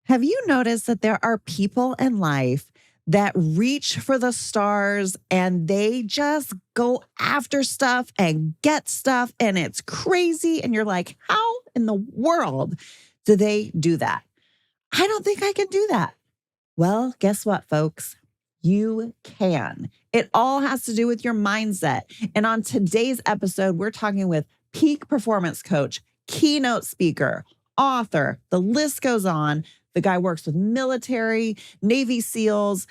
Have you noticed that there are people in life that reach for the stars and they just go after stuff and get stuff and it's crazy and you're like, how in the world do they do that? I don't think I can do that. Well, guess what, folks? You can. It all has to do with your mindset. And on today's episode, we're talking with peak performance coach, keynote speaker, author, the list goes on. The guy works with military, Navy SEALs.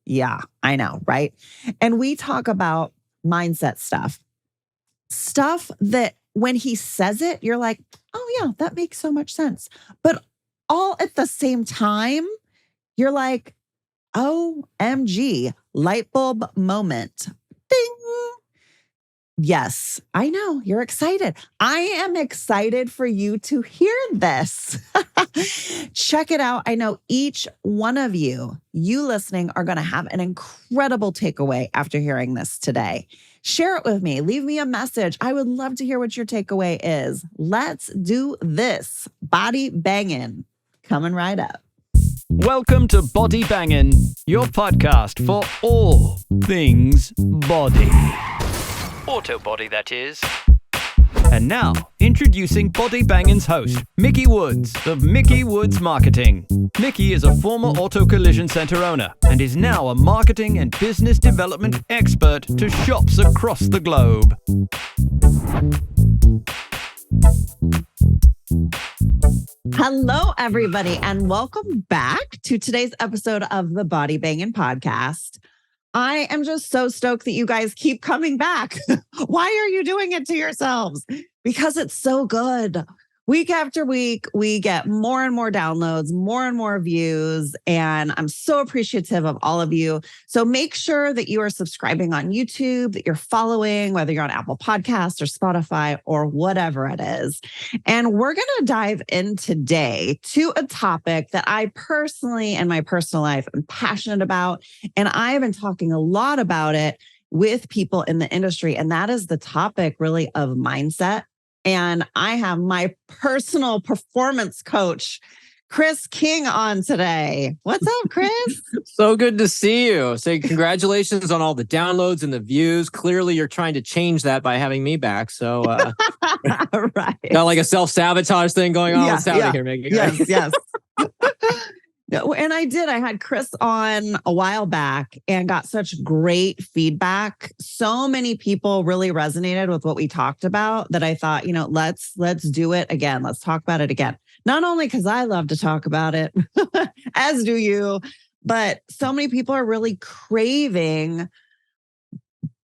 Yeah, I know, right? And we talk about mindset stuff that when he says it, you're like, oh yeah, that makes so much sense. But all at the same time, you're like, OMG, light bulb moment. Ding. Yes, I know you're excited. I am excited for you to hear this. Check it out. I know each one of you listening, are going to have an incredible takeaway after hearing this today. Share it with me. Leave me a message. I would love to hear what your takeaway is. Let's do this. Body banging. Coming right up. Welcome to Body Bangin', your podcast for all things body. Auto body, that is. And now, introducing Body Bangin's host, Mickey Woods of Mickey Woods Marketing. Mickey is a former auto collision center owner and is now a marketing and business development expert to shops across the globe. Hello, everybody, and welcome back to today's episode of the Body Bangin' Podcast. I am just so stoked that you guys keep coming back. Why are you doing it to yourselves? Because it's so good. Week after week, we get more and more downloads, more and more views, and I'm so appreciative of all of you. So make sure that you are subscribing on YouTube, that you're following, whether you're on Apple Podcasts or Spotify or whatever it is. And we're going to dive in today to a topic that I personally, in my personal life, am passionate about. And I have been talking a lot about it with people in the industry, and that is the topic really of mindset. And I have my personal performance coach, Chris King, on today. What's up, Chris? So good to see you. Say congratulations on all the downloads and the views. Clearly, you're trying to change that by having me back. So, right. Got like a self-sabotage thing going on. What's happening here, Megan? Yes. No, and I had Chris on a while back and got such great feedback. So many people really resonated with what we talked about that I thought, let's do it again. Let's talk about it again. Not only because I love to talk about it, as do you, but so many people are really craving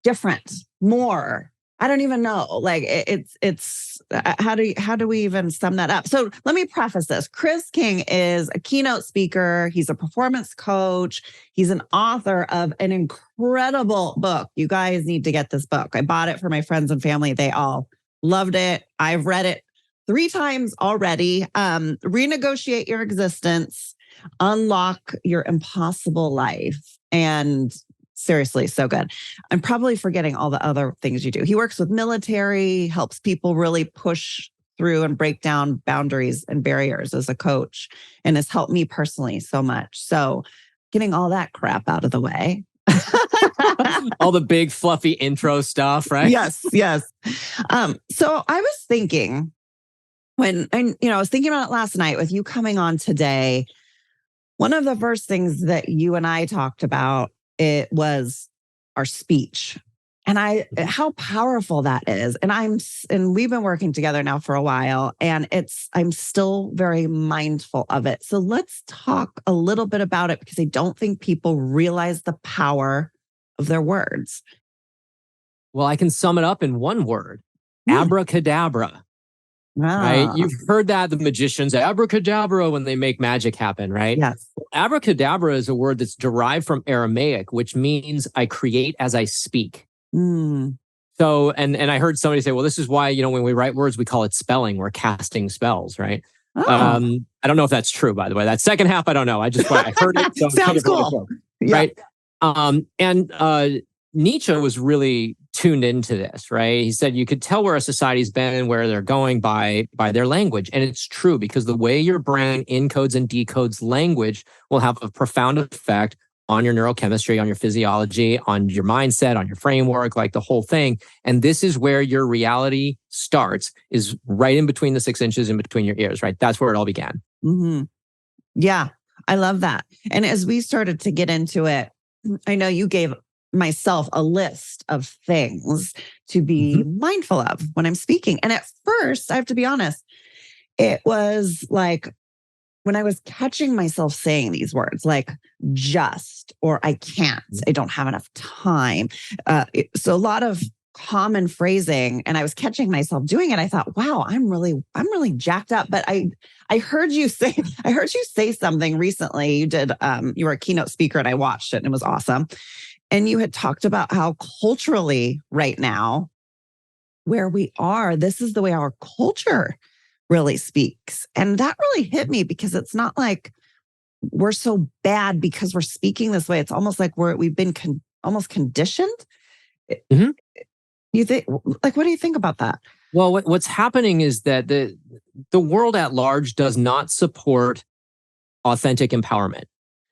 different, more. I don't even know. Like it's how do we even sum that up? So let me preface this. Chris King is a keynote speaker. He's a performance coach. He's an author of an incredible book. You guys need to get this book. I bought it for my friends and family. They all loved it. I've read it 3 times already. Renegotiate Your Existence, Unlock Your Impossible Life. And seriously, so good. I'm probably forgetting all the other things you do. He works with military, helps people really push through and break down boundaries and barriers as a coach, and has helped me personally so much. So getting all that crap out of the way. All the big fluffy intro stuff, right? Yes. So I was thinking I was thinking about it last night with you coming on today. One of the first things that you and I talked about, it was our speech and how powerful that is. And we've been working together now for a while, and I'm still very mindful of it. So let's talk a little bit about it, because I don't think people realize the power of their words. Well, I can sum it up in one word: abracadabra. Right? You've heard that, the magicians, abracadabra, when they make magic happen, right? Yes. Abracadabra is a word that's derived from Aramaic, which means I create as I speak. So, and I heard somebody say, well, this is why, when we write words, we call it spelling. We're casting spells, right? I don't know if that's true, by the way. That second half, I don't know. I heard it. So sounds cool. Right? And Nietzsche was really tuned into this, right? He said you could tell where a society's been and where they're going by their language. And it's true, because the way your brain encodes and decodes language will have a profound effect on your neurochemistry, on your physiology, on your mindset, on your framework, like the whole thing. And this is where your reality starts, is right in between the 6 inches in between your ears, right? That's where it all began. Mm-hmm. Yeah, I love that. And as we started to get into it, I know you gave myself a list of things to be mindful of when I'm speaking. And at first, I have to be honest, it was like when I was catching myself saying these words, like just, or I can't, I don't have enough time. So a lot of common phrasing, and I was catching myself doing it. I thought, wow, I'm really jacked up. But I heard you say something recently. You did, you were a keynote speaker and I watched it and it was awesome. And you had talked about how culturally right now, where we are, this is the way our culture really speaks. And that really hit me, because it's not like we're so bad because we're speaking this way. It's almost like we've been almost conditioned. Mm-hmm. You think, like, what do you think about that? Well, what's happening is that the world at large does not support authentic empowerment.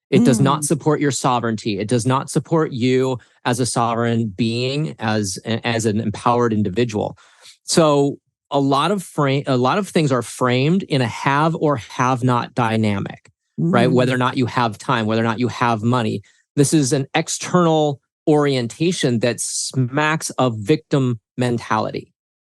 It does not support your sovereignty. It does not support you as a sovereign being, as an empowered individual. So a lot of things are framed in a have or have not dynamic, right? Whether or not you have time, whether or not you have money. This is an external orientation that smacks of victim mentality,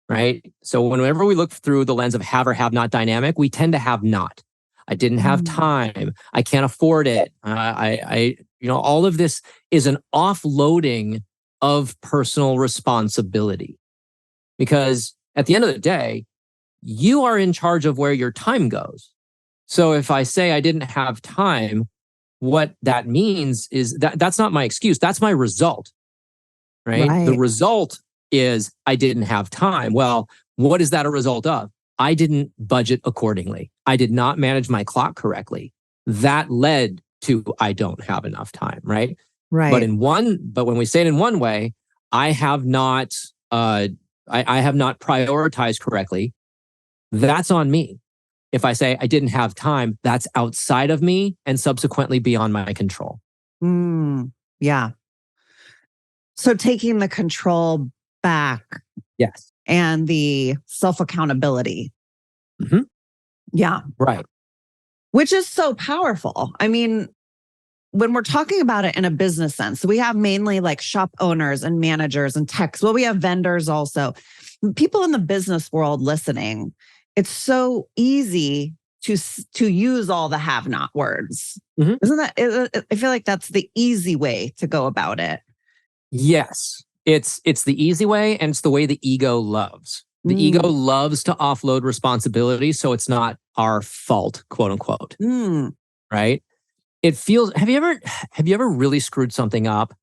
right? So whenever we look through the lens of have or have not dynamic, we tend to have not. I didn't have time. I can't afford it. All of this is an offloading of personal responsibility, because at the end of the day, you are in charge of where your time goes. So if I say I didn't have time, what that means is that's not my excuse. That's my result, right? The result is I didn't have time. Well, what is that a result of? I didn't budget accordingly. I did not manage my clock correctly. That led to I don't have enough time, right? Right. But when we say it in one way, I have not prioritized correctly. That's on me. If I say I didn't have time, that's outside of me and subsequently beyond my control. Yeah. So taking the control back. Yes. And the self-accountability. Yeah. Right. Which is so powerful. I mean, when we're talking about it in a business sense, we have mainly like shop owners and managers and techs. Well, we have vendors also. People in the business world listening, it's so easy to use all the have not words. Isn't that, I feel like that's the easy way to go about it. Yes. It's the easy way, and it's the way the ego loves. The ego loves to offload responsibility, so it's not our fault, quote unquote. Right? It feels. Have you ever really screwed something up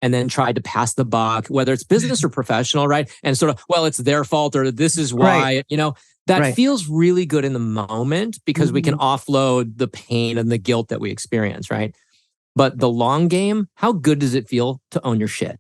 and then tried to pass the buck, whether it's business or professional, right? And sort of, well, it's their fault, or this is why. Right. That feels really good in the moment, because we can offload the pain and the guilt that we experience, right? But the long game, how good does it feel to own your shit?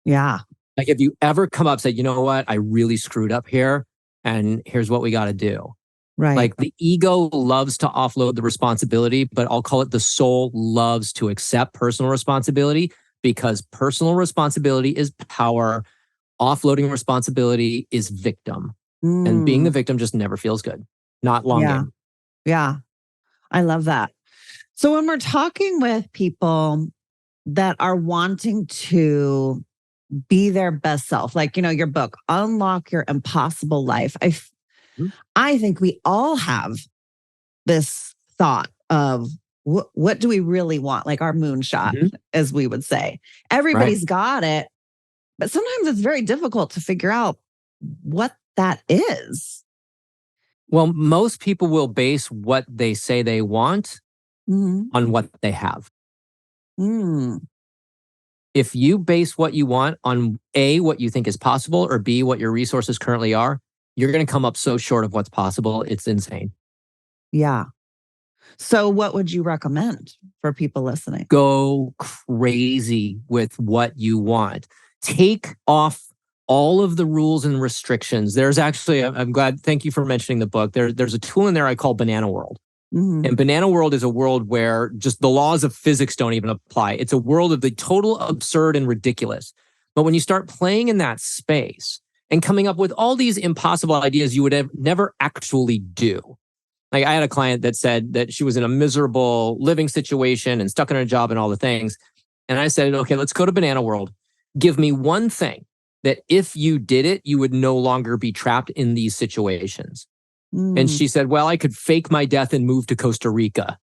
Yeah. Like, if you ever come up and say, you know what, I really screwed up here, and here's what we got to do. Right. Like, the ego loves to offload the responsibility, but I'll call it the soul loves to accept personal responsibility, because personal responsibility is power. Offloading responsibility is victim. And being the victim just never feels good. Not long game. Yeah. I love that. So when we're talking with people that are wanting to be their best self, like, your book, Unlock Your Impossible Life. I think we all have this thought of what do we really want? Like our moonshot, as we would say. Everybody's got it, but sometimes it's very difficult to figure out what that is. Well, most people will base what they say they want on what they have. If you base what you want on A, what you think is possible, or B, what your resources currently are, you're going to come up so short of what's possible. It's insane. Yeah. So what would you recommend for people listening? Go crazy with what you want. Take off all of the rules and restrictions. There's actually, I'm glad, thank you for mentioning the book. There's a tool in there I call Banana World. And Banana World is a world where just the laws of physics don't even apply. It's a world of the total absurd and ridiculous. But when you start playing in that space and coming up with all these impossible ideas you would have never actually do. Like I had a client that said that she was in a miserable living situation and stuck in a job and all the things. And I said, okay, let's go to Banana World. Give me one thing that if you did it, you would no longer be trapped in these situations. And she said, well, I could fake my death and move to Costa Rica.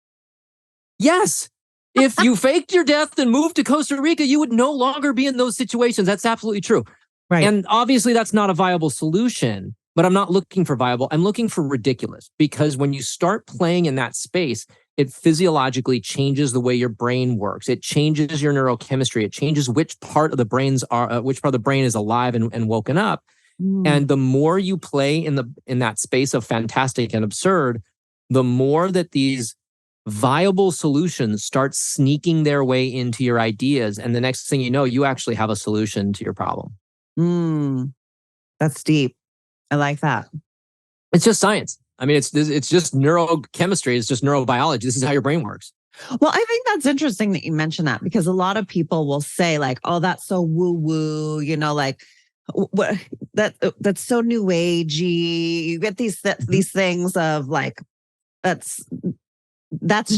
Yes. If you faked your death and moved to Costa Rica, you would no longer be in those situations. That's absolutely true. Right. And obviously that's not a viable solution, but I'm not looking for viable. I'm looking for ridiculous, because when you start playing in that space, it physiologically changes the way your brain works. It changes your neurochemistry. It changes which part of the brain is alive and woken up. And the more you play in that space of fantastic and absurd, the more that these viable solutions start sneaking their way into your ideas. And the next thing you know, you actually have a solution to your problem. That's deep. I like that. It's just science. I mean, it's just neurochemistry. It's just neurobiology. This is how your brain works. Well, I think that's interesting that you mentioned that, because a lot of people will say like, oh, that's so woo-woo, like what that's so new agey. You get these things of like, that's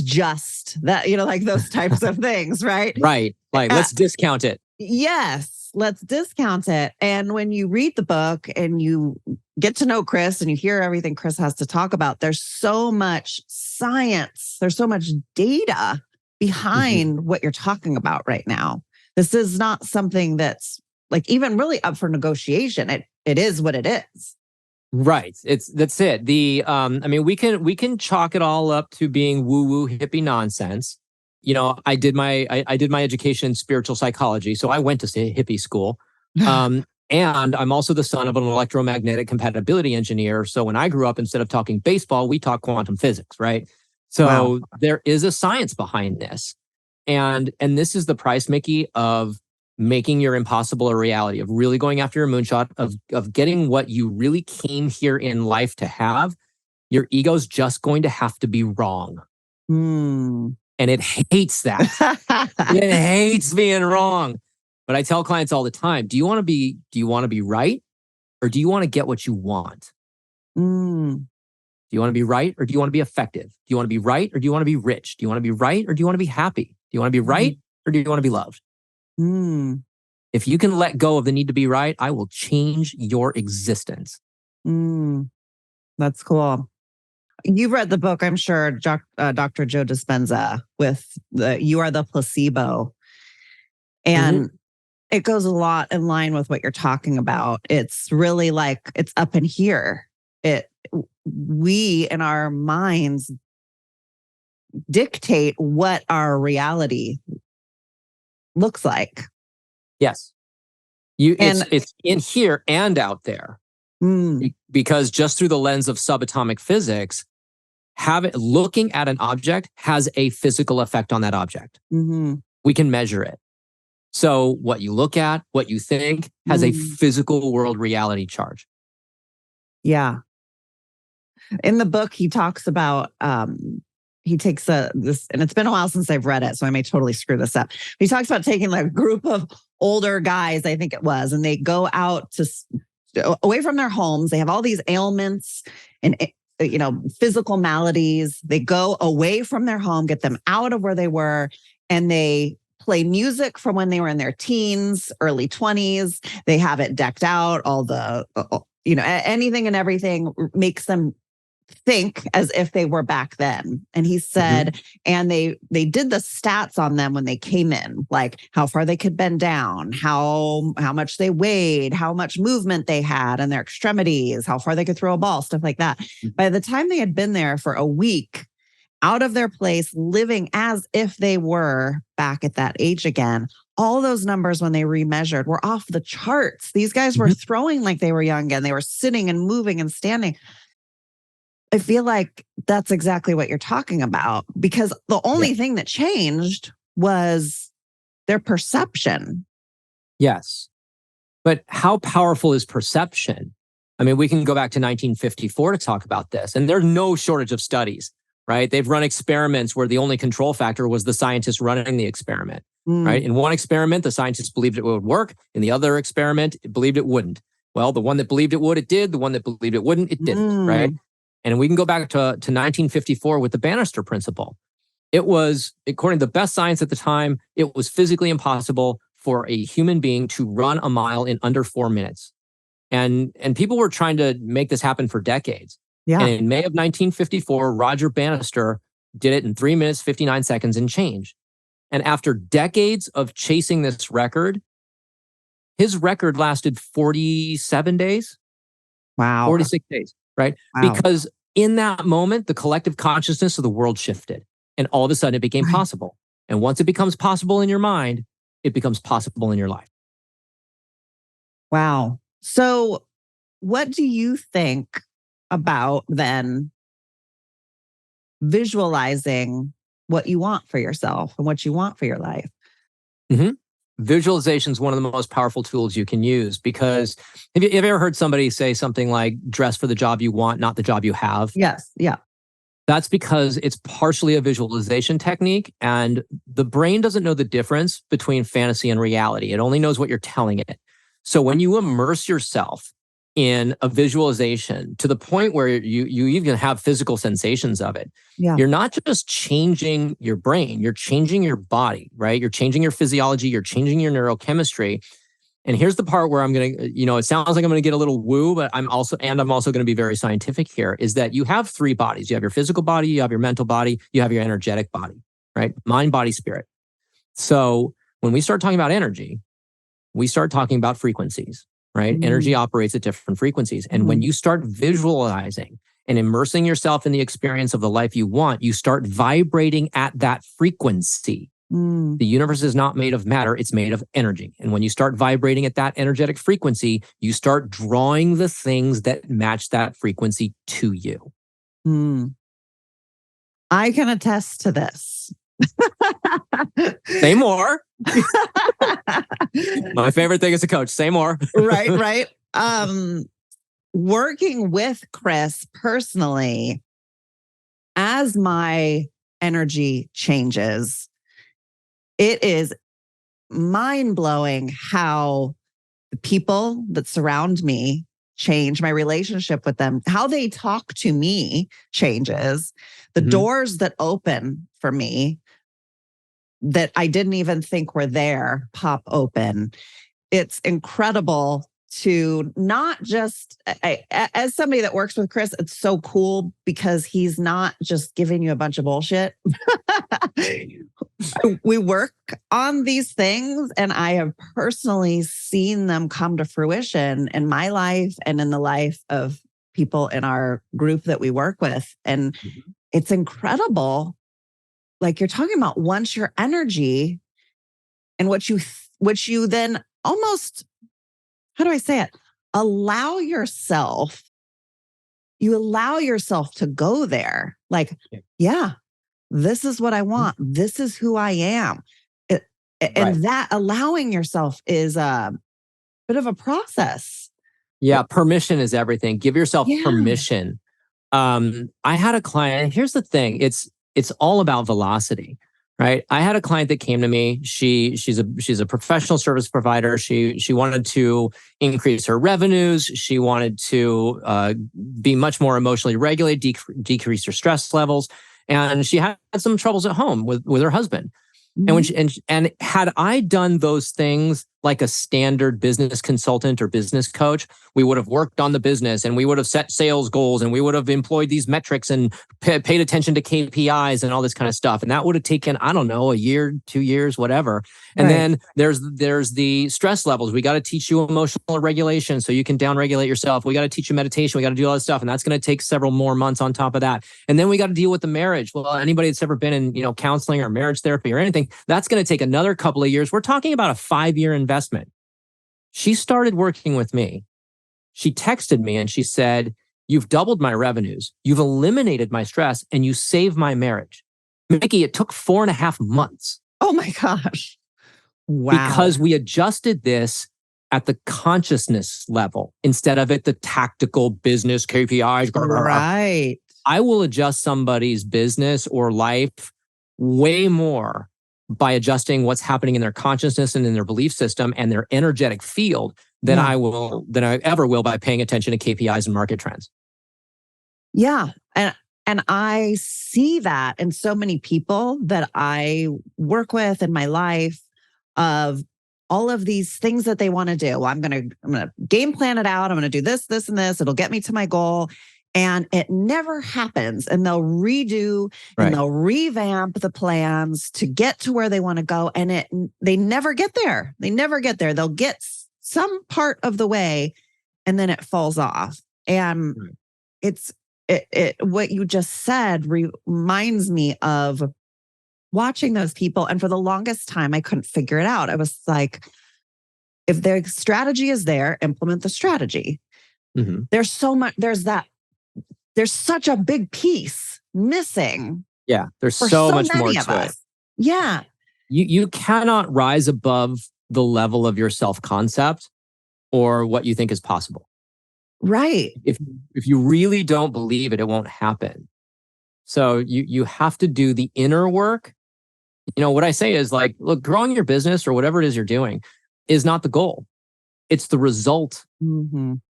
just that, like those types of things, right? Right. Like, let's discount it. Yes, let's discount it. And when you read the book and you get to know Chris and you hear everything Chris has to talk about, there's so much science, there's so much data behind what you're talking about right now. This is not something that's like even really up for negotiation. It is what it is. Right. That's it. I mean, we can chalk it all up to being woo-woo hippie nonsense. I did my education in spiritual psychology, so I went to hippie school. And I'm also the son of an electromagnetic compatibility engineer. So when I grew up, instead of talking baseball, we talk quantum physics, right? So there is a science behind this. And this is the price, Mickey, of making your impossible a reality, of really going after your moonshot, of getting what you really came here in life to have. Your ego's just going to have to be wrong. And it hates that. It hates being wrong. But I tell clients all the time, do you want to be right? Or do you want to get what you want? Do you want to be right? Or do you want to be effective? Do you want to be right? Or do you want to be rich? Do you want to be right? Or do you want to be happy? Do you want to be right? Or do you want to be loved? If you can let go of the need to be right, I will change your existence. That's cool. You've read the book, I'm sure, Dr. Joe Dispenza, with You Are the Placebo. And it goes a lot in line with what you're talking about. It's really like, it's up in here. We in our minds dictate what our reality looks like. Yes. It's in here and out there. Because just through the lens of subatomic physics, looking at an object has a physical effect on that object. We can measure it. So what you look at, what you think, has a physical world reality charge. Yeah. In the book, he talks about, he takes this, and it's been a while since I've read it, so I may totally screw this up. He talks about taking like a group of older guys, I think it was, and they go out away from their homes. They have all these ailments and physical maladies. They go away from their home, get them out of where they were, and they play music from when they were in their teens, early 20s. They have it decked out. All the, anything and everything makes them think as if they were back then. And he said, and they did the stats on them when they came in, like how far they could bend down, how much they weighed, how much movement they had in their extremities, how far they could throw a ball, stuff like that. By the time they had been there for a week, out of their place, living as if they were back at that age again, all those numbers when they remeasured were off the charts. These guys were throwing like they were young again. They were sitting and moving and standing. I feel like that's exactly what you're talking about, because the only thing that changed was their perception. Yes. But how powerful is perception? I mean, we can go back to 1954 to talk about this. And there's no shortage of studies, right? They've run experiments where the only control factor was the scientist running the experiment, right? In one experiment, the scientists believed it would work. In the other experiment, it believed it wouldn't. Well, the one that believed it would, it did. The one that believed it wouldn't, it didn't, right? And we can go back to 1954 with the Bannister principle. It was, according to the best science at the time, it was physically impossible for a human being to run a mile in under 4 minutes. And people were trying to make this happen for decades. Yeah. And in May of 1954, Roger Bannister did it in 3 minutes, 59 seconds and change. And after decades of chasing this record, his record lasted 47 days. Wow. 46 days, right? Wow. Because in that moment, the collective consciousness of the world shifted. And all of a sudden it became possible. And once it becomes possible in your mind, it becomes possible in your life. Wow. So what do you think about then visualizing what you want for yourself and what you want for your life? Visualization is one of the most powerful tools you can use, because have you ever heard somebody say something like, dress for the job you want, not the job you have? Yes. Yeah. That's because it's partially a visualization technique, and the brain doesn't know the difference between fantasy and reality. It only knows what you're telling it. So when you immerse yourself in a visualization to the point where you even have physical sensations of it, you're not just changing your brain, you're changing your body, right? You're changing your physiology, you're changing your neurochemistry. And here's the part where I'm going to, it sounds like I'm going to get a little woo, but I'm also going to be very scientific here, is that you have three bodies. You have your physical body, you have your mental body, you have your energetic body, right? Mind, body, spirit. So when we start talking about energy, we start talking about frequencies, right? Energy operates at different frequencies. And when you start visualizing and immersing yourself in the experience of the life you want, you start vibrating at that frequency. The universe is not made of matter, it's made of energy. And when you start vibrating at that energetic frequency, you start drawing the things that match that frequency to you. I can attest to this. Say more. My favorite thing as a coach, say more. Right. Working with Chris personally, as my energy changes, it is mind-blowing how the people that surround me change, my relationship with them, how they talk to me changes, the doors that open for me that I didn't even think were there pop open. It's incredible to not just, as somebody that works with Chris, it's so cool because he's not just giving you a bunch of bullshit. We work on these things, and I have personally seen them come to fruition in my life and in the life of people in our group that we work with. And it's incredible. Like you're talking about, once your energy and what you then almost, how do I say it? You allow yourself to go there. Like, yeah, this is what I want. This is who I am. And that allowing yourself is a bit of a process. Yeah, permission is everything. Give yourself permission. I had a client, here's the thing, it's all about velocity, right? I had a client that came to me. She's a professional service provider. She wanted to increase her revenues. She wanted to be much more emotionally regulated, decrease her stress levels. And she had some troubles at home with her husband. And when and had I done those things like a standard business consultant or business coach, we would have worked on the business and we would have set sales goals and we would have employed these metrics and paid attention to KPIs and all this kind of stuff. And that would have taken, I don't know, a year, 2 years, whatever. And then there's the stress levels. We got to teach you emotional regulation so you can downregulate yourself. We got to teach you meditation. We got to do all this stuff. And that's going to take several more months on top of that. And then we got to deal with the marriage. Well, anybody that's ever been in, counseling or marriage therapy or anything, that's going to take another couple of years. We're talking about a 5-year investment. She started working with me. She texted me and she said, "You've doubled my revenues. You've eliminated my stress and you saved my marriage." Mickey, it took 4.5 months. Oh my gosh. Wow. Because we adjusted this at the consciousness level instead of at the tactical business KPIs. Right. I will adjust somebody's business or life way more by adjusting what's happening in their consciousness and in their belief system and their energetic field than I ever will by paying attention to KPIs and market trends. Yeah. And I see that in so many people that I work with in my life, of all of these things that they want to do. Well, I'm going to game plan it out. I'm going to do this, this, and this. It'll get me to my goal. And it never happens. And they'll redo and they'll revamp the plans to get to where they want to go. And they never get there. They never get there. They'll get some part of the way and then it falls off. And it's what you just said reminds me of watching those people. And for the longest time, I couldn't figure it out. I was like, if their strategy is there, implement the strategy. Mm-hmm. There's such a big piece missing. Yeah, there's so much more to it. Yeah. You cannot rise above the level of your self-concept or what you think is possible. Right. If you really don't believe it, it won't happen. So you have to do the inner work. You know, what I say is like, look, growing your business or whatever it is you're doing is not the goal. It's the result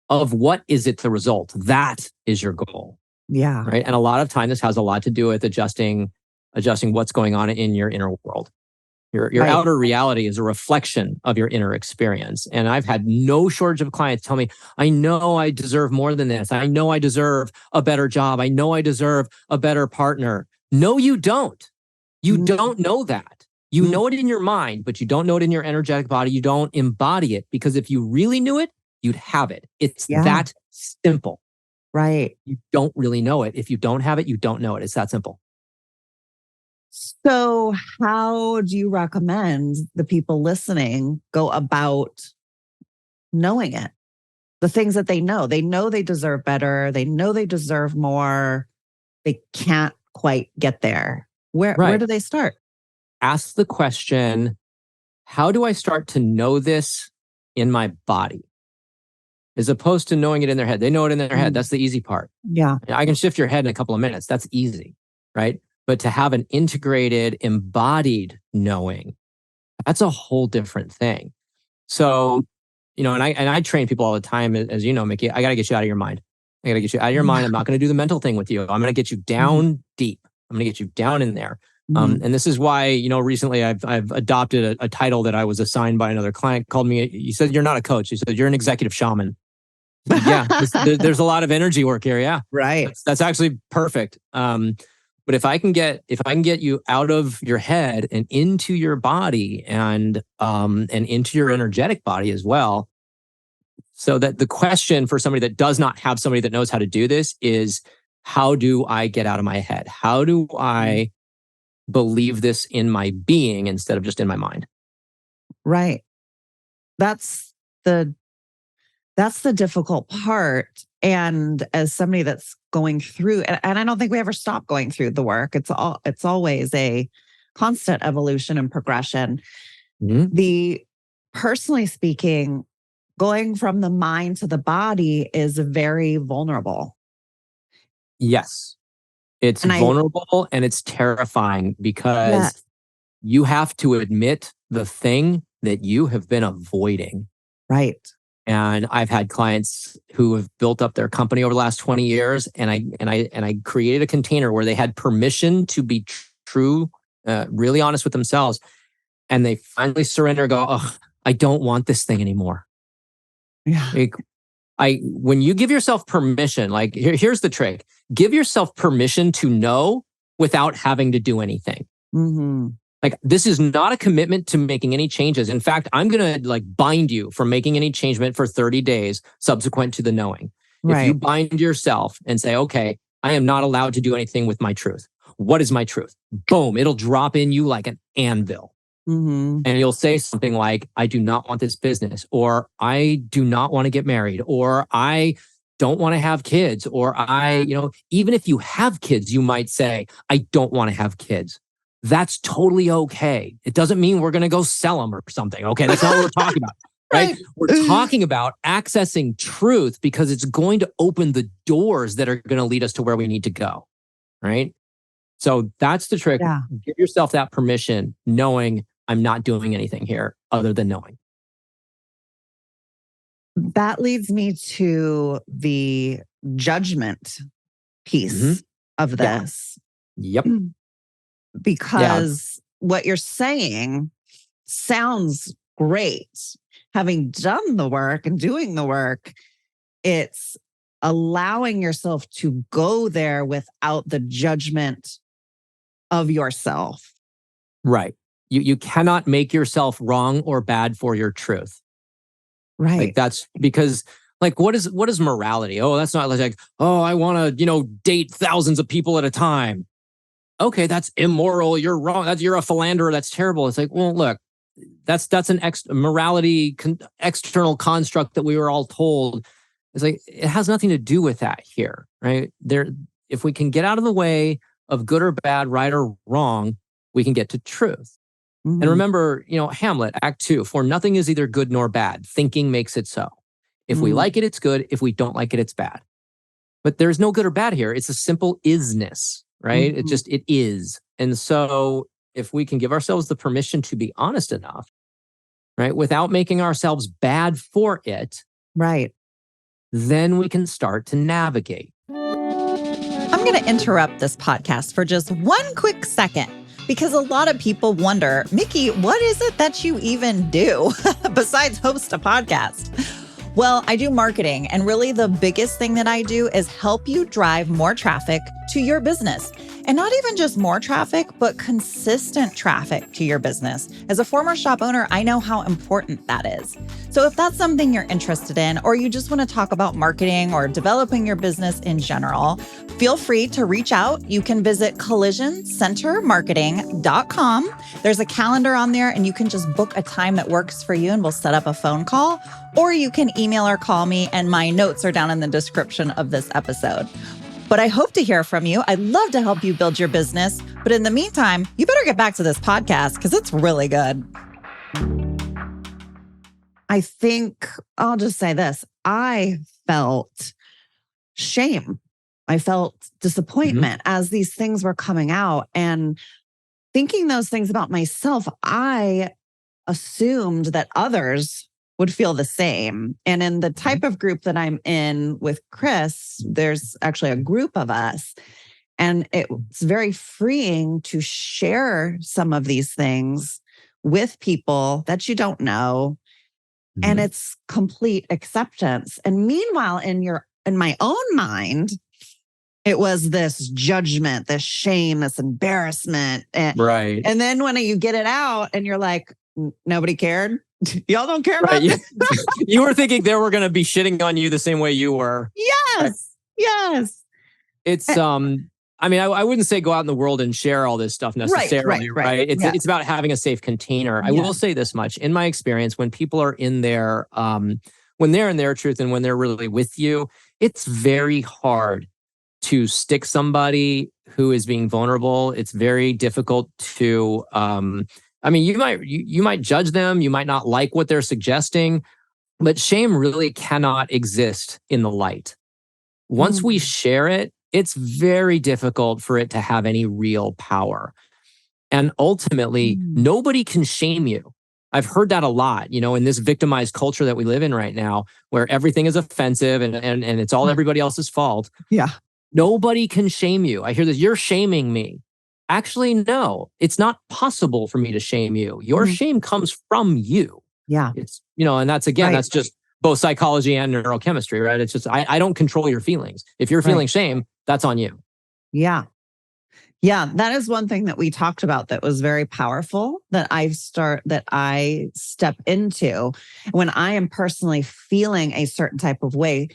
of what is it the result. That is your goal. Yeah. Right. And a lot of time, this has a lot to do with adjusting what's going on in your inner world. Your outer reality is a reflection of your inner experience. And I've had no shortage of clients tell me, I know I deserve more than this. I know I deserve a better job. I know I deserve a better partner. No, you don't. You don't know that. You know it in your mind, but you don't know it in your energetic body. You don't embody it, because if you really knew it, you'd have it. It's that simple. Right. You don't really know it. If you don't have it, you don't know it. It's that simple. So how do you recommend the people listening go about knowing it? The things that they know they deserve better. They know they deserve more. They can't quite get there. Where do they start? Ask the question, how do I start to know this in my body? As opposed to knowing it in their head. They know it in their head. That's the easy part. Yeah. I can shift your head in a couple of minutes. That's easy, right? But to have an integrated, embodied knowing, that's a whole different thing. So, you know, and I train people all the time, as you know, Mickey, I got to get you out of your mind. I got to get you out of your mind. I'm not going to do the mental thing with you. I'm going to get you down deep. I'm going to get you down in there. And this is why, you know, recently I've adopted a title that I was assigned by another client. Called me, he said, you're not a coach. He said, you're an executive shaman. Yeah, there's a lot of energy work here. Yeah. Right. That's actually perfect. But if I can get you out of your head and into your body and into your energetic body as well, so that the question for somebody that does not have somebody that knows how to do this is, how do I get out of my head? How do I believe this in my being instead of just in my mind? Right. That's the difficult part. And as somebody that's going through, and I don't think we ever stop going through the work. It's always a constant evolution and progression. Personally speaking, going from the mind to the body is very vulnerable. Yes. It's vulnerable and it's terrifying because you have to admit the thing that you have been avoiding. Right. And I've had clients who have built up their company over the last 20 years, and I created a container where they had permission to be true, really honest with themselves, and they finally surrender. Go, oh, I don't want this thing anymore. Yeah. When you give yourself permission, like here's the trick: give yourself permission to know without having to do anything. Like, this is not a commitment to making any changes. In fact, I'm going to bind you from making any changement for 30 days subsequent to the knowing. Right. If you bind yourself and say, okay, I am not allowed to do anything with my truth. What is my truth? Boom, it'll drop in you like an anvil. And you'll say something like, I do not want this business, or I do not want to get married, or I don't want to have kids, or even if you have kids, you might say, I don't want to have kids. That's totally okay. It doesn't mean we're going to go sell them or something. Okay, that's not what we're talking about. right? We're talking about accessing truth because it's going to open the doors that are going to lead us to where we need to go, right? So that's the trick. Yeah. Give yourself that permission, knowing I'm not doing anything here other than knowing. That leads me to the judgment piece of this. Yep. Because what you're saying sounds great. Having done the work and doing the work, it's allowing yourself to go there without the judgment of yourself. Right. You cannot make yourself wrong or bad for your truth. Right. Like that's because like what is morality? Oh, that's not like, oh, I want to, date thousands of people at a time. Okay, that's immoral. You're wrong. You're a philanderer. That's terrible. It's like, well, look, that's an morality external construct that we were all told. It's like it has nothing to do with that here, right? If we can get out of the way of good or bad, right or wrong, we can get to truth. And remember, Hamlet, Act 2, for nothing is either good nor bad. Thinking makes it so. If we like it, it's good. If we don't like it, it's bad. But there's no good or bad here. It's a simple isness, right? It is. And so if we can give ourselves the permission to be honest enough, right, without making ourselves bad for it, right, then we can start to navigate. I'm going to interrupt this podcast for just one quick second because a lot of people wonder, Mickey, what is it that you even do besides host a podcast? Well, I do marketing, and really the biggest thing that I do is help you drive more traffic to your business. And not even just more traffic, but consistent traffic to your business. As a former shop owner, I know how important that is. So if that's something you're interested in, or you just want to talk about marketing or developing your business in general, feel free to reach out. You can visit collisioncentermarketing.com. There's a calendar on there, and you can just book a time that works for you, and we'll set up a phone call. Or you can email or call me, and my notes are down in the description of this episode. But I hope to hear from you. I'd love to help you build your business. But in the meantime, you better get back to this podcast because it's really good. I think I'll just say this. I felt shame. I felt disappointment as these things were coming out. And thinking those things about myself, I assumed that others would feel the same. And in the type of group that I'm in with Chris, there's actually a group of us. And it's very freeing to share some of these things with people that you don't know. And it's complete acceptance. And meanwhile, in my own mind, it was this judgment, this shame, this embarrassment. Right. And then when you get it out and you're like, nobody cared. Y'all don't care about this. You were thinking they were going to be shitting on you the same way you were. Yes. Right? Yes. It's, I wouldn't say go out in the world and share all this stuff necessarily, right? It's about having a safe container. I will say this much. In my experience, when people are in their, when they're in their truth and when they're really with you, it's very hard to stick somebody who is being vulnerable. It's very difficult to, you might judge them. You might not like what they're suggesting, but shame really cannot exist in the light. Once we share it, it's very difficult for it to have any real power. And ultimately, nobody can shame you. I've heard that a lot, in this victimized culture that we live in right now, where everything is offensive and it's all everybody else's fault. Yeah. Nobody can shame you. I hear this, you're shaming me. Actually, no, it's not possible for me to shame you. Your shame comes from you. Yeah. It's, and that's that's just both psychology and neurochemistry, right? It's just, I don't control your feelings. If you're feeling shame, that's on you. Yeah. Yeah. That is one thing that we talked about that was very powerful that I step into when I am personally feeling a certain type of way.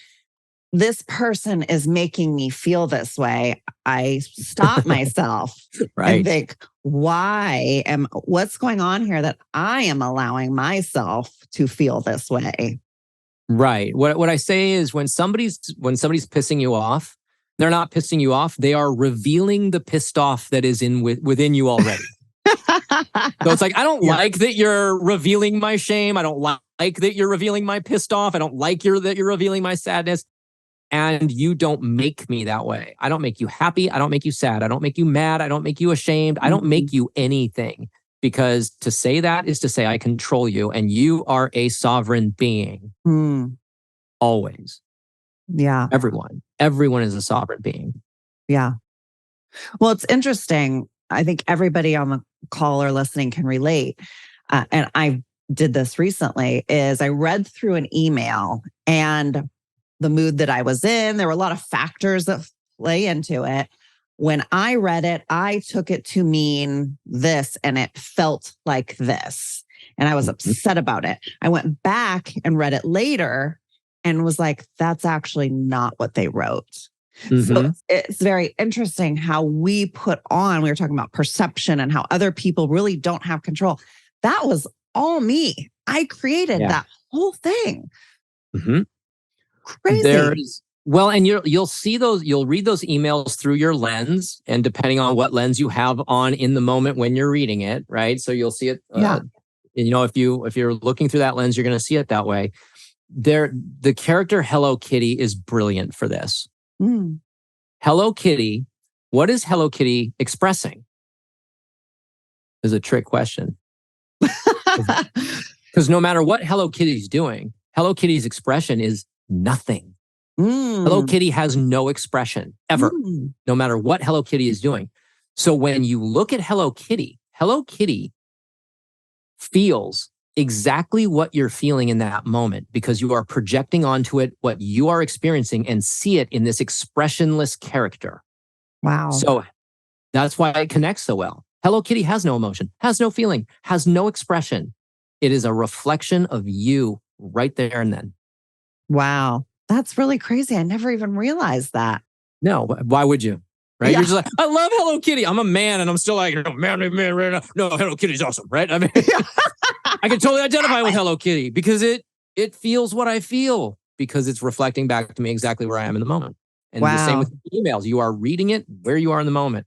This person is making me feel this way. I stop myself and think, what's going on here that I am allowing myself to feel this way? Right. What I say is when somebody's pissing you off, they're not pissing you off. They are revealing the pissed off that is within you already. So it's like, I don't like that you're revealing my shame. I don't like that you're revealing my pissed off. I don't like that you're revealing my sadness. And you don't make me that way. I don't make you happy. I don't make you sad. I don't make you mad. I don't make you ashamed. I don't make you anything. Because to say that is to say I control you and you are a sovereign being. Always. Yeah. Everyone is a sovereign being. Yeah. Well, it's interesting. I think everybody on the call or listening can relate. And I did this recently, is I read through an email and the mood that I was in, there were a lot of factors that play into it. When I read it, I took it to mean this and it felt like this. And I was upset about it. I went back and read it later and was like, that's actually not what they wrote. So it's very interesting how we were talking about perception and how other people really don't have control. That was all me. I created that whole thing. Crazy. And you'll see you'll read those emails through your lens, and depending on what lens you have on in the moment when you're reading it, right? So you'll see it. If you're looking through that lens, you're going to see it that way. The character Hello Kitty is brilliant for this. Hello Kitty, what is Hello Kitty expressing? Is a trick question. Because no matter what Hello Kitty's doing, Hello Kitty's expression is nothing. Hello Kitty has no expression ever, no matter what Hello Kitty is doing. So when you look at Hello Kitty feels exactly what you're feeling in that moment because you are projecting onto it what you are experiencing and see it in this expressionless character. Wow. So that's why it connects so well. Hello Kitty has no emotion, has no feeling, has no expression. It is a reflection of you right there and then. Wow. That's really crazy. I never even realized that. No, why would you? Right? Yeah. You're just like, I love Hello Kitty. I'm a man and I'm still like, man. No, Hello Kitty's awesome, right? I mean, I can totally identify with Hello Kitty because it feels what I feel because it's reflecting back to me exactly where I am in the moment. And the same with emails. You are reading it where you are in the moment.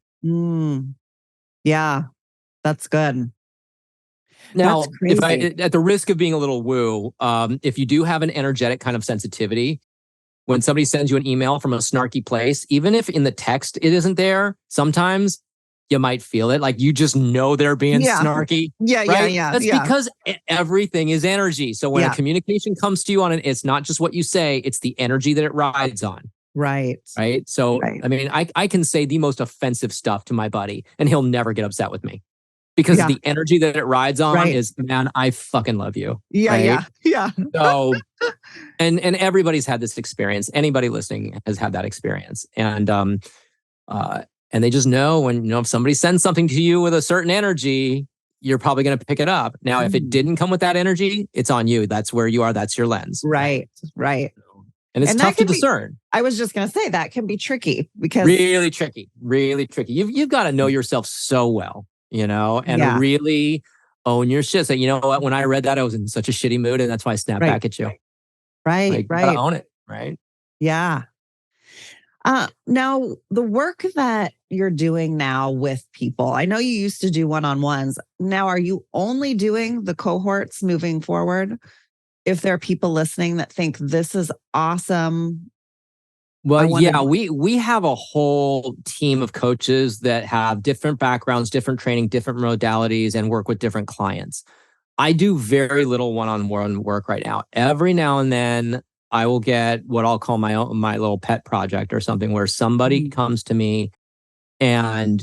Yeah, that's good. Now, at the risk of being a little woo, if you do have an energetic kind of sensitivity, when somebody sends you an email from a snarky place, even if in the text it isn't there, sometimes you might feel it. Like you just know they're being snarky. Yeah. That's because everything is energy. So when a communication comes to you it's not just what you say, it's the energy that it rides on. Right. So, I mean, I can say the most offensive stuff to my buddy and he'll never get upset with me. Because the energy that it rides on is, man, I fucking love you. Yeah. So, and everybody's had this experience. Anybody listening has had that experience. And they just know when, if somebody sends something to you with a certain energy, you're probably going to pick it up. Now, if it didn't come with that energy, it's on you. That's where you are. That's your lens. Right. And it's tough to discern. I was just going to say that can be tricky because really tricky. You've got to know yourself so well. And really own your shit. So, you know what? When I read that, I was in such a shitty mood, and that's why I snapped back at you. Right. You gotta own it, right? Yeah. Now, the work that you're doing now with people, I know you used to do one-on-ones. Now, are you only doing the cohorts moving forward? If there are people listening that think this is awesome. Well, we have a whole team of coaches that have different backgrounds, different training, different modalities, and work with different clients. I do very little one-on-one work right now. Every now and then, I will get what I'll call my little pet project or something where somebody comes to me and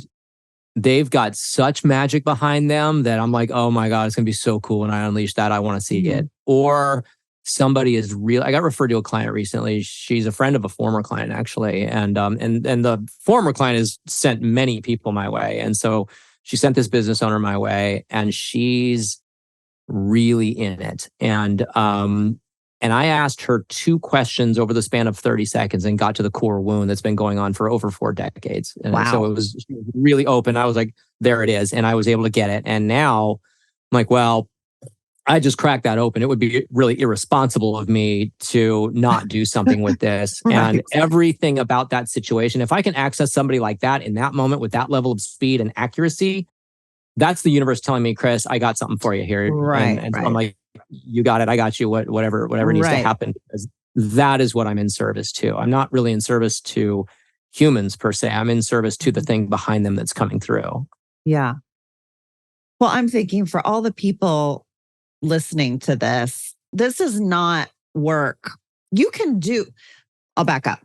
they've got such magic behind them that I'm like, oh my God, it's going to be so cool when I unleash that. I want to see it. Or somebody is real. I got referred to a client recently. She's a friend of a former client, actually. And the former client has sent many people my way. And so she sent this business owner my way, and she's really in it. And I asked her 2 questions over the span of 30 seconds and got to the core wound that's been going on for over 4 decades. And so it was really open. I was like, there it is. And I was able to get it. And now I'm like, well, I just cracked that open. It would be really irresponsible of me to not do something with this. And everything about that situation, if I can access somebody like that in that moment with that level of speed and accuracy, that's the universe telling me, Chris, I got something for you here. Right. And so I'm like, you got it. I got you. Whatever needs to happen. Because that is what I'm in service to. I'm not really in service to humans per se. I'm in service to the thing behind them that's coming through. Yeah. Well, I'm thinking for all the people listening to this, this is not work. I'll back up.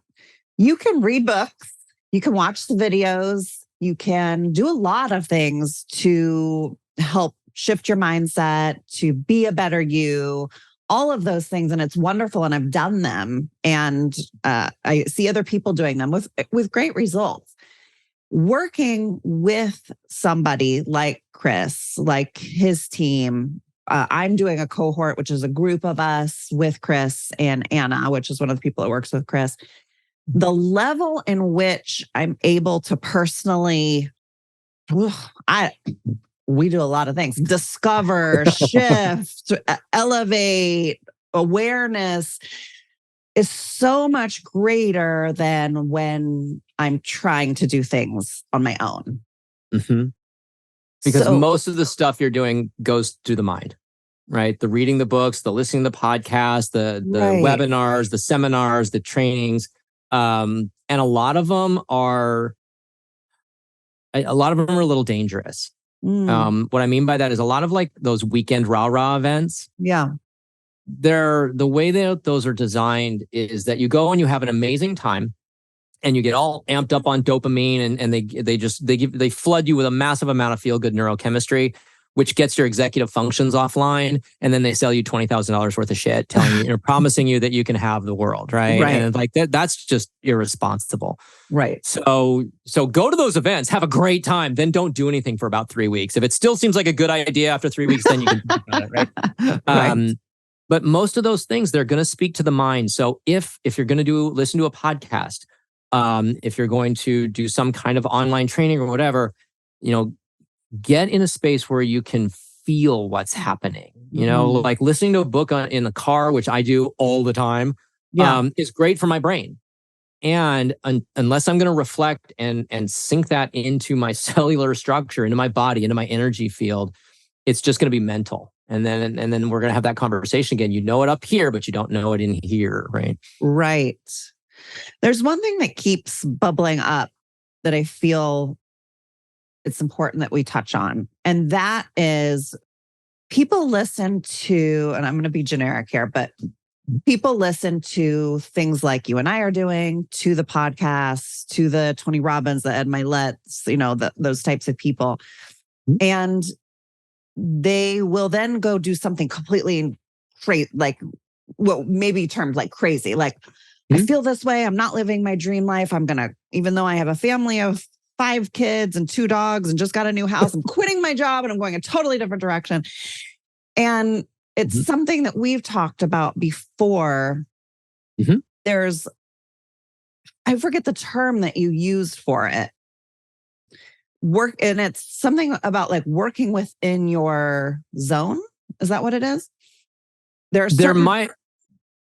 You can read books, you can watch the videos, you can do a lot of things to help shift your mindset, to be a better you, all of those things. And it's wonderful. And I've done them. And I see other people doing them with great results. Working with somebody like Chris, like his team, I'm doing a cohort, which is a group of us with Chris and Anna, which is one of the people that works with Chris. The level in which I'm able to personally, we do a lot of things, discover, shift, elevate, awareness is so much greater than when I'm trying to do things on my own. Mm-hmm. Because most of the stuff you're doing goes through the mind, right? The reading the books, the listening to the podcasts, the webinars, the seminars, the trainings. And a lot of them are a little dangerous. What I mean by that is a lot of like those weekend rah-rah events. Yeah. The way that those are designed is that you go and you have an amazing time and you get all amped up on dopamine and they flood you with a massive amount of feel-good neurochemistry, which gets your executive functions offline. And then they sell you $20,000 worth of shit, telling you, promising you that you can have the world, right? And like that's just irresponsible. Right. So go to those events, have a great time, then don't do anything for about 3 weeks. If it still seems like a good idea after 3 weeks, then you can think about it, right? But most of those things, they're going to speak to the mind. So if you're going to listen to a podcast, if you're going to do some kind of online training or whatever, get in a space where you can feel what's happening. Like listening to a book in the car, which I do all the time, is great for my brain. And unless I'm going to reflect and sink that into my cellular structure, into my body, into my energy field, it's just going to be mental. And then we're going to have that conversation again. You know it up here, but you don't know it in here, right? Right. There's one thing that keeps bubbling up that I feel it's important that we touch on. And that is people listen to, and I'm going to be generic here, but people listen to things like you and I are doing, to the podcasts, to the Tony Robbins, the Ed Milet's, those types of people. And they will then go do something completely crazy, like what maybe termed like crazy. Like, I feel this way. I'm not living my dream life. Even though I have a family of 5 kids and 2 dogs and just got a new house, I'm quitting my job and I'm going a totally different direction. And it's something that we've talked about before. I forget the term that you used for it. And it's something about like working within your zone. Is that what it is?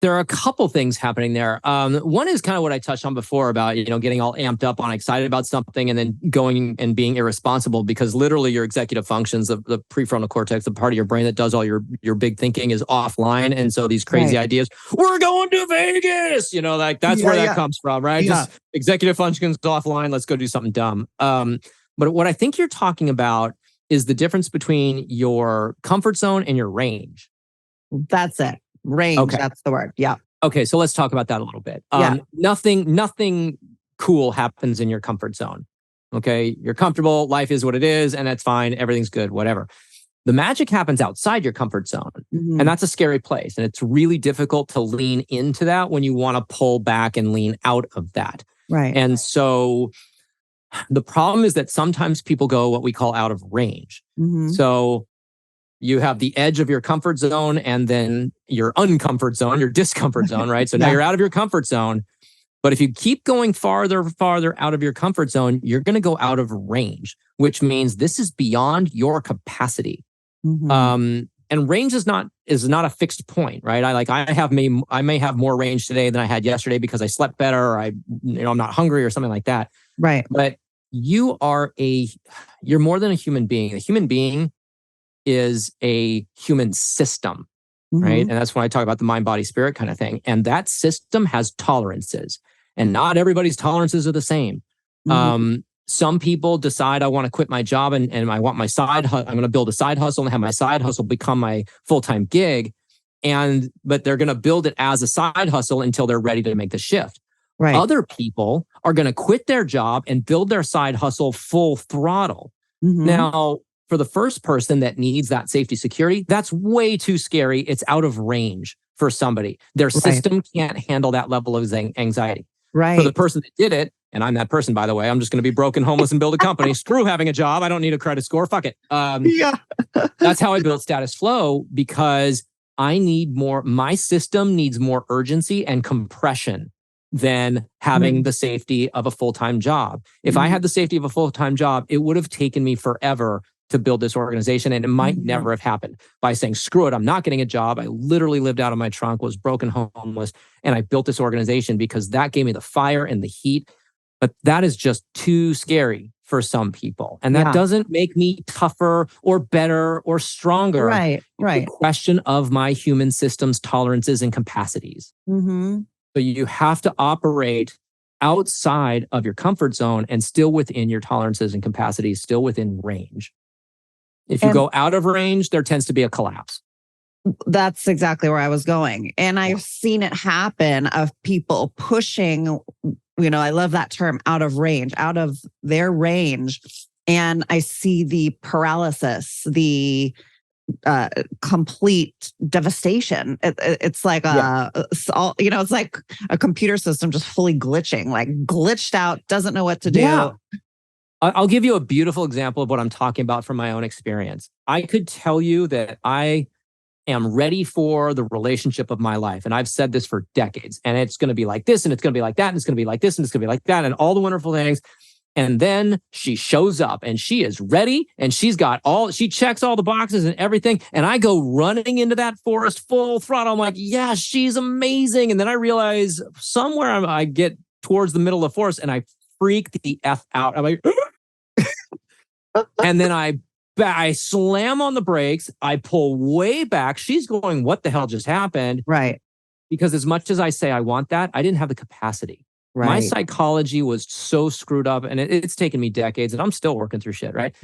There are a couple things happening there. One is kind of what I touched on before about, getting all amped up on excited about something and then going and being irresponsible because literally your executive functions, the prefrontal cortex, the part of your brain that does all your big thinking is offline. And so these crazy ideas, we're going to Vegas, that's where that comes from, right? Yeah. Just executive functions offline. Let's go do something dumb. But what I think you're talking about is the difference between your comfort zone and your range. That's it. Range, okay. That's the word. Yeah. Okay, so let's talk about that a little bit. Nothing cool happens in your comfort zone. Okay, you're comfortable, life is what it is, and that's fine, everything's good, whatever. The magic happens outside your comfort zone, and that's a scary place. And it's really difficult to lean into that when you want to pull back and lean out of that. Right. And so the problem is that sometimes people go what we call out of range. So you have the edge of your comfort zone and then your uncomfort zone, your discomfort zone, right? So now you're out of your comfort zone. But if you keep going farther out of your comfort zone, you're going to go out of range, which means this is beyond your capacity. And range is not a fixed point, right? I may have more range today than I had yesterday because I slept better or I'm not hungry or something like that. Right. But you're more than a human being. A human being is a human system, right? And that's when I talk about the mind, body, spirit kind of thing. And that system has tolerances, and not everybody's tolerances are the same. Some people decide I want to quit my job and I want my I'm going to build a side hustle and have my side hustle become my full-time gig. But they're going to build it as a side hustle until they're ready to make the shift. Right. Other people are going to quit their job and build their side hustle full throttle. Now, for the first person that needs that safety security, that's way too scary. It's out of range for somebody. Their system can't handle that level of anxiety. Right. For the person that did it, and I'm that person, by the way, I'm just going to be broken, homeless, and build a company. Screw having a job. I don't need a credit score. Fuck it. That's how I built Status Flow, because my system needs more urgency and compression than having the safety of a full-time job. If I had the safety of a full-time job, it would have taken me forever to build this organization, and it might never have happened. By saying, screw it, I'm not getting a job. I literally lived out of my trunk, was broken, homeless, and I built this organization because that gave me the fire and the heat. But that is just too scary for some people. And that doesn't make me tougher or better or stronger. Right. It's a question of my human system's tolerances and capacities. So you have to operate outside of your comfort zone and still within your tolerances and capacities, still within range. If you go out of range, there tends to be a collapse. That's exactly where I was going. And I've seen it happen of people pushing, I love that term, out of range, out of their range. And I see the paralysis, the complete devastation. It's like it's like a computer system just fully glitching, like glitched out, doesn't know what to do. Yeah. I'll give you a beautiful example of what I'm talking about from my own experience. I could tell you that I am ready for the relationship of my life. And I've said this for decades. And it's going to be like this, and it's going to be like that, and it's going to be like this, and it's going to be like that, and all the wonderful things. And then she shows up and she is ready, and she checks all the boxes and everything. And I go running into that forest full throttle. I'm like, yeah, she's amazing. And then I realize somewhere I get towards the middle of the forest and I freak the F out. I'm like, and then I slam on the brakes. I pull way back. She's going, what the hell just happened? Right. Because as much as I say I want that, I didn't have the capacity. Right. My psychology was so screwed up, and it's taken me decades, and I'm still working through shit, right?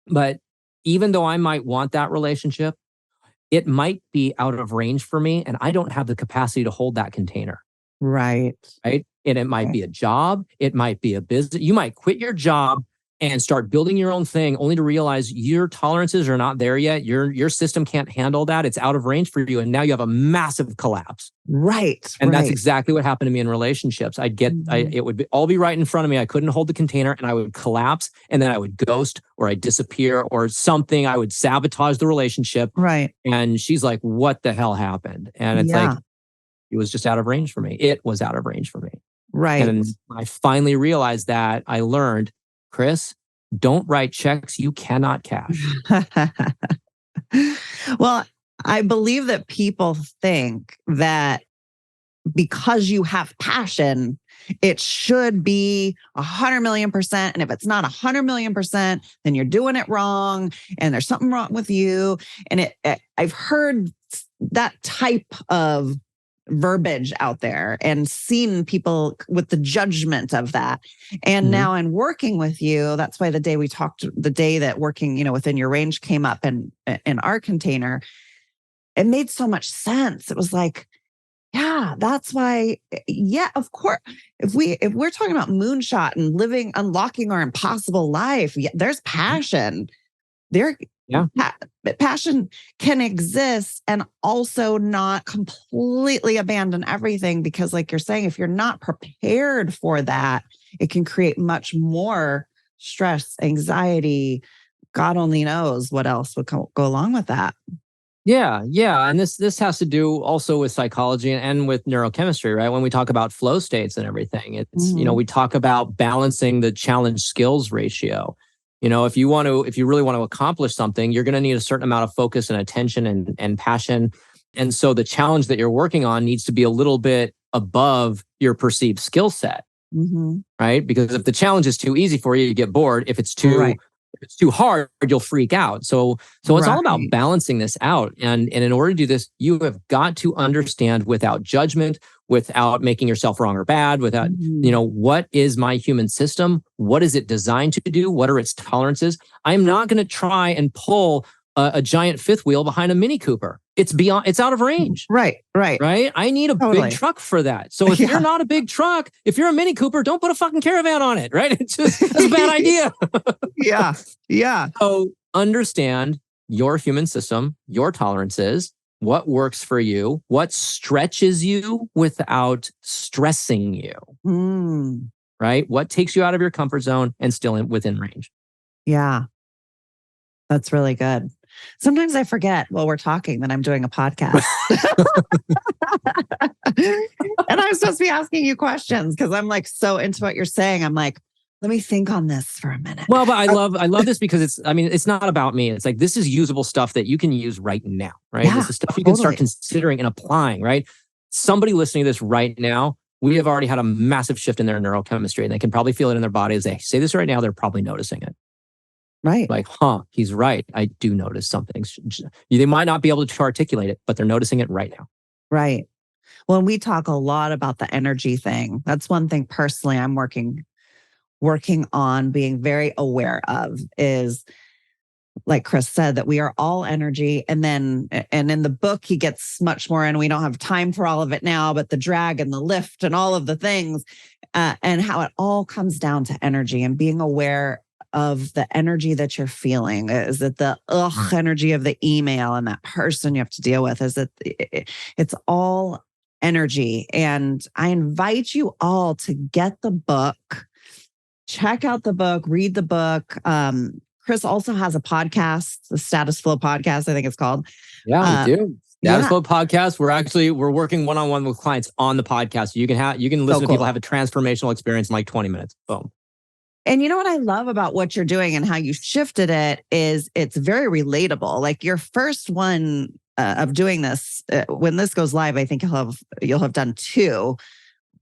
But even though I might want that relationship, it might be out of range for me, and I don't have the capacity to hold that container. Right. And it might be a job. It might be a business. You might quit your job and start building your own thing, only to realize your tolerances are not there yet. Your system can't handle that. It's out of range for you. And now you have a massive collapse. Right. And that's exactly what happened to me in relationships. It would all be right in front of me. I couldn't hold the container, and I would collapse, and then I would ghost, or I'd disappear, or something. I would sabotage the relationship. Right. And she's like, what the hell happened? And it's like, it was just out of range for me. It was out of range for me. Right. And I finally realized that. I learned, Chris, don't write checks you cannot cash. Well, I believe that people think that because you have passion, it should be 100 million%. And if it's not 100 million%, then you're doing it wrong, and there's something wrong with you. And I've heard that type of verbiage out there and seen people with the judgment of that. And now in working with you, that's why the day that working, within your range came up in our container, it made so much sense. It was like, yeah, that's why. Yeah, of course. If we're talking about moonshot and unlocking our impossible life, there's passion. Passion can exist and also not completely abandon everything, because like you're saying, if you're not prepared for that, it can create much more stress, anxiety. God only knows what else would go along with that. Yeah. And this has to do also with psychology and with neurochemistry, right? When we talk about flow states and everything, it's, we talk about balancing the challenge skills ratio. If you really want to accomplish something, you're going to need a certain amount of focus and attention and passion. And so the challenge that you're working on needs to be a little bit above your perceived skill set. right? Because if the challenge is too easy for you, you get bored. If it's too hard, you'll freak out. So it's all about balancing this out. And in order to do this, you have got to understand without judgment, without making yourself wrong or bad, without, what is my human system? What is it designed to do? What are its tolerances? I'm not going to try and pull a giant fifth wheel behind a Mini Cooper. It's out of range. Right. I need a big truck for that. So if you're not a big truck, if you're a Mini Cooper, don't put a fucking Caravan on it, right? It's a bad idea. Yeah. So understand your human system, your tolerances, what works for you, what stretches you without stressing you, right? What takes you out of your comfort zone and still within range. Yeah. That's really good. Sometimes I forget while we're talking that I'm doing a podcast. And I'm supposed to be asking you questions because I'm like so into what you're saying. I'm like, let me think on this for a minute. Well, but I love this because it's not about me. It's like, this is usable stuff that you can use right now, right? Yeah, this is stuff you can start considering and applying, right? Somebody listening to this right now, we have already had a massive shift in their neurochemistry, and they can probably feel it in their body as they say this right now. They're probably noticing it. Right. Like, he's right. I do notice something. They might not be able to articulate it, but they're noticing it right now. Right. Well, we talk a lot about the energy thing. That's one thing personally I'm working on being very aware of is, like Chris said, that we are all energy. And in the book, he gets much more, and we don't have time for all of it now, but the drag and the lift and all of the things and how it all comes down to energy and being aware of the energy that you're feeling. Is it the energy of the email and that person you have to deal with? Is it, it's all energy. And I invite you all to get the book, check out the book, read the book. Chris also has a podcast, the Status Flow podcast, I think it's called. Yeah, we do. Status Flow podcast. We're working one-on-one with clients on the podcast. You can listen to people have a transformational experience in like 20 minutes. Boom. And you know what I love about what you're doing and how you shifted it is it's very relatable. Like your first one of doing this, when this goes live, I think you'll have done 2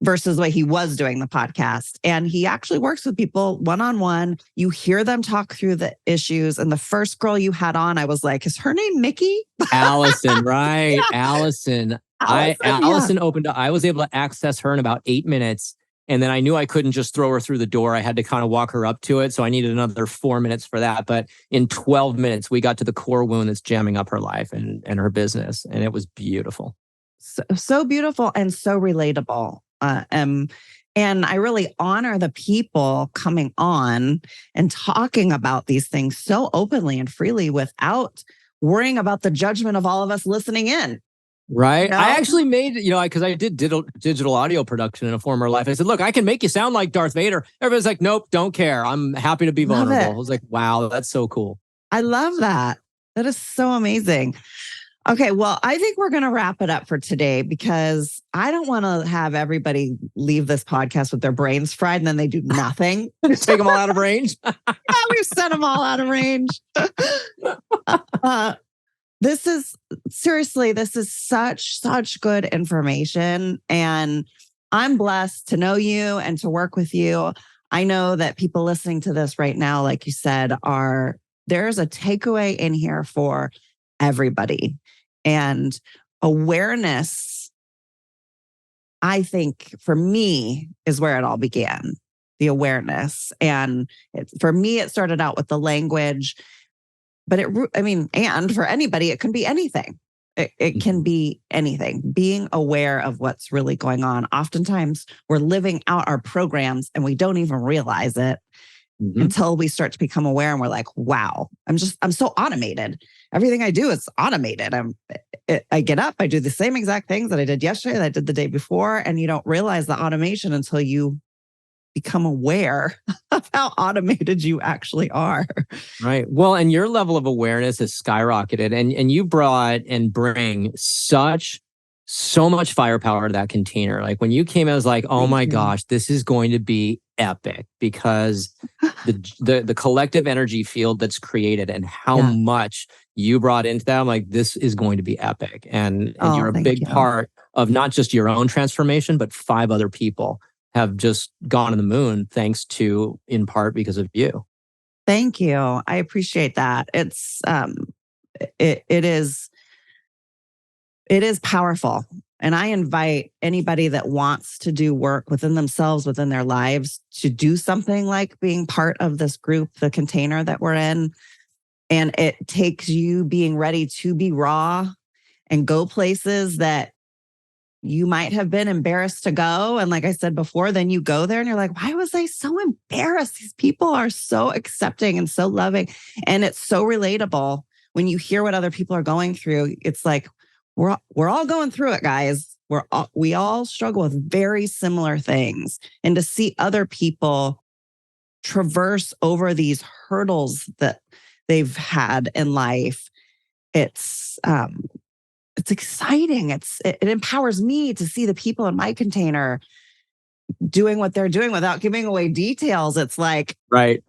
versus what he was doing the podcast. And he actually works with people one-on-one. You hear them talk through the issues. And the first girl you had on, I was like, is her name Mickey? Allison, right? Yeah. Allison opened up. I was able to access her in about 8 minutes. And then I knew I couldn't just throw her through the door. I had to kind of walk her up to it. So I needed another 4 minutes for that. But in 12 minutes, we got to the core wound that's jamming up her life and her business. And it was beautiful. So beautiful and so relatable. And I really honor the people coming on and talking about these things so openly and freely without worrying about the judgment of all of us listening in. Right. I actually made, because I did digital audio production in a former life. I said, look, I can make you sound like Darth Vader. Everybody's like, nope, don't care. I'm happy to be vulnerable. I was like, wow, that's so cool. I love that. That is so amazing. Okay, well, I think we're going to wrap it up for today because I don't want to have everybody leave this podcast with their brains fried and then they do nothing. Take them all out of range. Yeah, we've sent them all out of range. This is such good information. And I'm blessed to know you and to work with you. I know that people listening to this right now, like you said, there's a takeaway in here for everybody. And awareness, I think for me, is where it all began, the awareness. And for me, it started out with the language. But and for anybody, it can be anything. It can be anything. Being aware of what's really going on. Oftentimes, we're living out our programs and we don't even realize it until we start to become aware and we're like, wow, I'm so automated. Everything I do is automated. I get up, I do the same exact things that I did yesterday, that I did the day before, and you don't realize the automation until you become aware of how automated you actually are. Right. Well, and your level of awareness has skyrocketed, and you brought and bring so much firepower to that container. Like when you came, I was like, oh my gosh, this is going to be epic because the collective energy field that's created and how much you brought into that. I'm like, this is going to be epic. And you're a big part of not just your own transformation, but 5 other people have just gone to the moon thanks to, in part, because of you. Thank you. I appreciate that. It's it is powerful. And I invite anybody that wants to do work within themselves, within their lives, to do something like being part of this group, the container that we're in. And it takes you being ready to be raw and go places that you might have been embarrassed to go. And like I said before, then you go there and you're like, why was I so embarrassed? These people are so accepting and so loving. And it's so relatable when you hear what other people are going through. It's like, we're all going through it, guys. We all struggle with very similar things. And to see other people traverse over these hurdles that they've had in life, it's exciting. It empowers me to see the people in my container doing what they're doing without giving away details. It's like, right.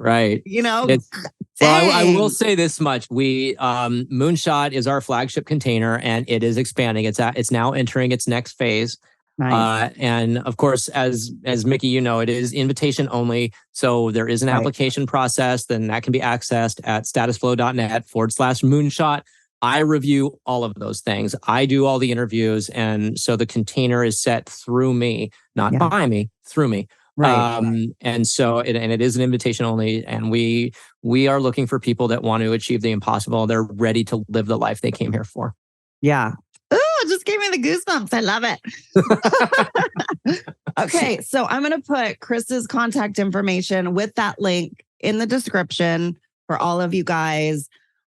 Well, I will say this much: Moonshot is our flagship container, and it is expanding. It's now entering its next phase. Nice. And of course, as Mickey, it is invitation only. So there is an application process. Then that can be accessed at statusflow.net/moonshot. I review all of those things. I do all the interviews. And so the container is set through me, not by me, through me. Right. And so it is an invitation only. And we are looking for people that want to achieve the impossible. They're ready to live the life they came here for. Yeah. Ooh, it just gave me the goosebumps. I love it. Okay. So I'm going to put Chris's contact information with that link in the description for all of you guys.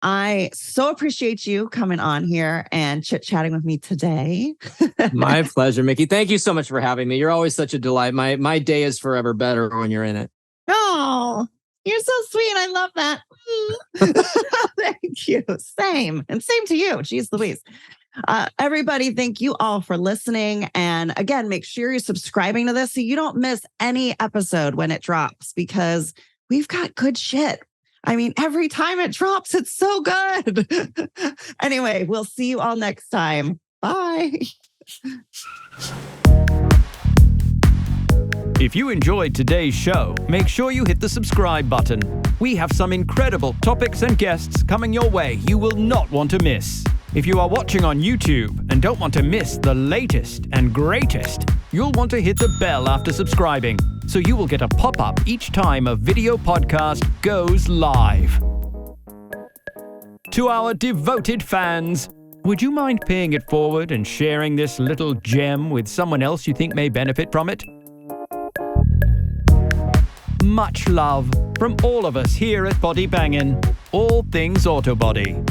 I so appreciate you coming on here and chit-chatting with me today. My pleasure, Mickey. Thank you so much for having me. You're always such a delight. My day is forever better when you're in it. Oh, you're so sweet. I love that. Thank you. Same. And same to you. Jeez Louise. Everybody, thank you all for listening. And again, make sure you're subscribing to this so you don't miss any episode when it drops, because we've got good shit. I mean, every time it drops, it's so good. Anyway, we'll see you all next time. Bye. If you enjoyed today's show, make sure you hit the subscribe button. We have some incredible topics and guests coming your way you will not want to miss. If you are watching on YouTube and don't want to miss the latest and greatest, you'll want to hit the bell after subscribing, so you will get a pop-up each time a video podcast goes live. To our devoted fans, would you mind paying it forward and sharing this little gem with someone else you think may benefit from it? Much love from all of us here at Body Bangin', all things Autobody.